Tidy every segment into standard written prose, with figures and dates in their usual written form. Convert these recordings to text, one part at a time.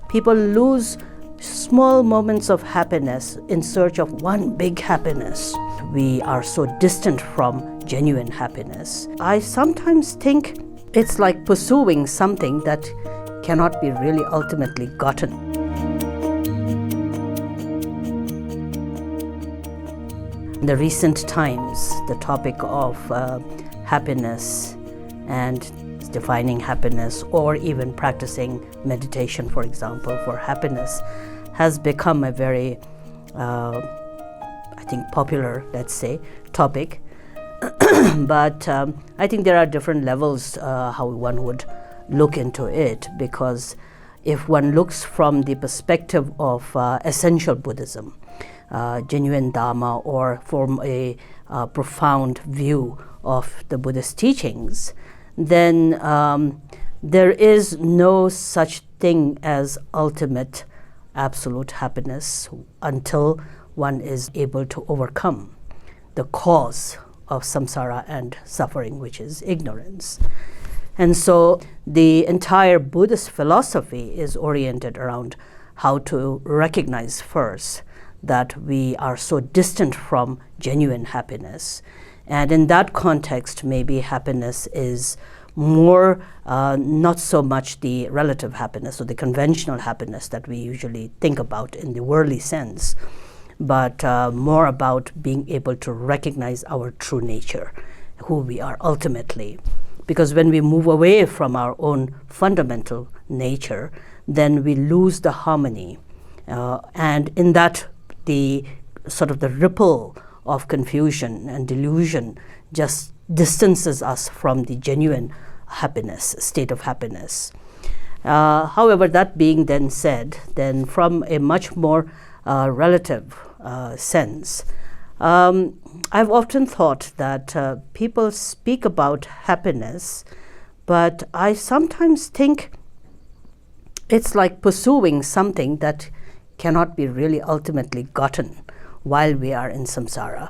people lose small moments of happiness in search of one big happiness. We are so distant from genuine happiness. I sometimes think it's like pursuing something that cannot be really ultimately gotten. In the recent times, the topic of happiness and defining happiness, or even practicing meditation, for example, for happiness, has become a very, I think, popular, let's say, topic. But I think there are different levels how one would look into it, because if one looks from the perspective of essential Buddhism, genuine Dharma, or from a profound view of the Buddhist teachings, then there is no such thing as ultimate absolute happiness until one is able to overcome the cause of samsara and suffering, which is ignorance. And so the entire Buddhist philosophy is oriented around how to recognize first that we are so distant from genuine happiness. And in that context, maybe happiness is more not so much the relative happiness or the conventional happiness that we usually think about in the worldly sense, but more about being able to recognize our true nature, who we are ultimately. Because when we move away from our own fundamental nature, then we lose the harmony. And in that, the sort of the ripple of confusion and delusion just distances us from the genuine happiness, state of happiness. However, that being then said, then from a much more relative sense, I've often thought that people speak about happiness, but I sometimes think it's like pursuing something that cannot be really ultimately gotten while we are in samsara.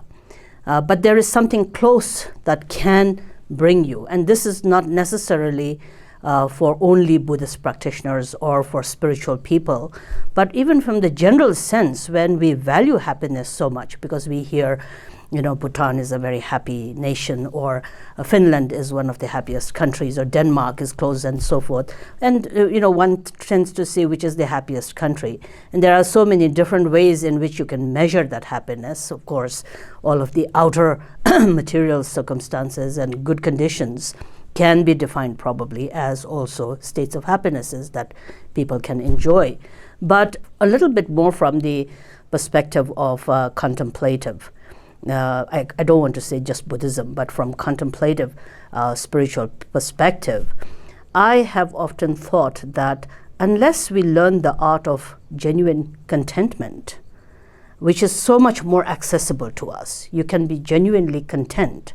But there is something close that can bring you. And this is not necessarily for only Buddhist practitioners or for spiritual people, but even from the general sense, when we value happiness so much, because we hear, Bhutan is a very happy nation, or Finland is one of the happiest countries, or Denmark is close, and so forth. And, one tends to say which is the happiest country. And there are so many different ways in which you can measure that happiness. Of course, all of the outer material circumstances and good conditions can be defined probably as also states of happinesses that people can enjoy. But a little bit more from the perspective of contemplative. I don't want to say just Buddhism, but from contemplative spiritual perspective, I have often thought that unless we learn the art of genuine contentment, which is so much more accessible to us, you can be genuinely content,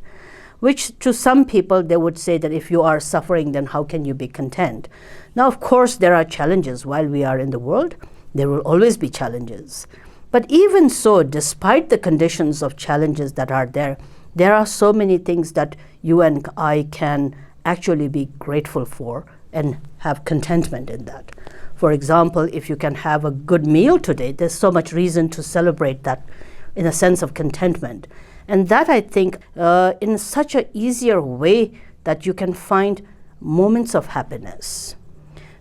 which to some people they would say that if you are suffering, then how can you be content? Now, of course, there are challenges while we are in the world. There will always be challenges. But even so, despite the conditions of challenges that are there, there are so many things that you and I can actually be grateful for and have contentment in that. For example, if you can have a good meal today, there's so much reason to celebrate that in a sense of contentment. And that, I think, in such an easier way that you can find moments of happiness.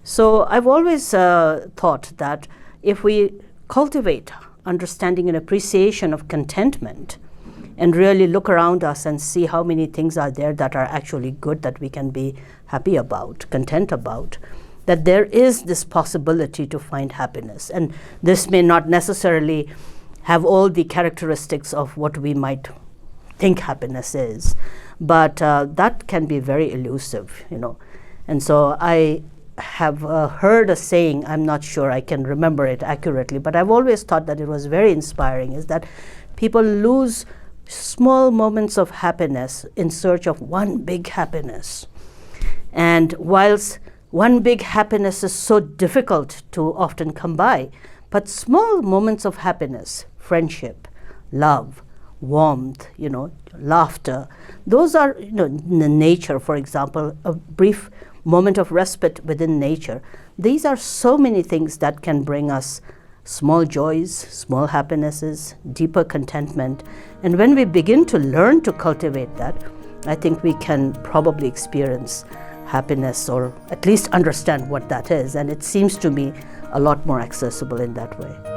So I've always thought that if we cultivate understanding and appreciation of contentment and really look around us and see how many things are there that are actually good, that we can be happy about, content about, that there is this possibility to find happiness. And this may not necessarily have all the characteristics of what we might think happiness is, but that can be very elusive, And so I have heard a saying, I'm not sure I can remember it accurately, but I've always thought that it was very inspiring, is that people lose small moments of happiness in search of one big happiness. And whilst one big happiness is so difficult to often come by, but small moments of happiness, friendship, love, warmth, laughter, those are, in nature, for example, a brief moment of respite within nature. These are so many things that can bring us small joys, small happinesses, deeper contentment. And when we begin to learn to cultivate that, I think we can probably experience happiness, or at least understand what that is. And it seems to me a lot more accessible in that way.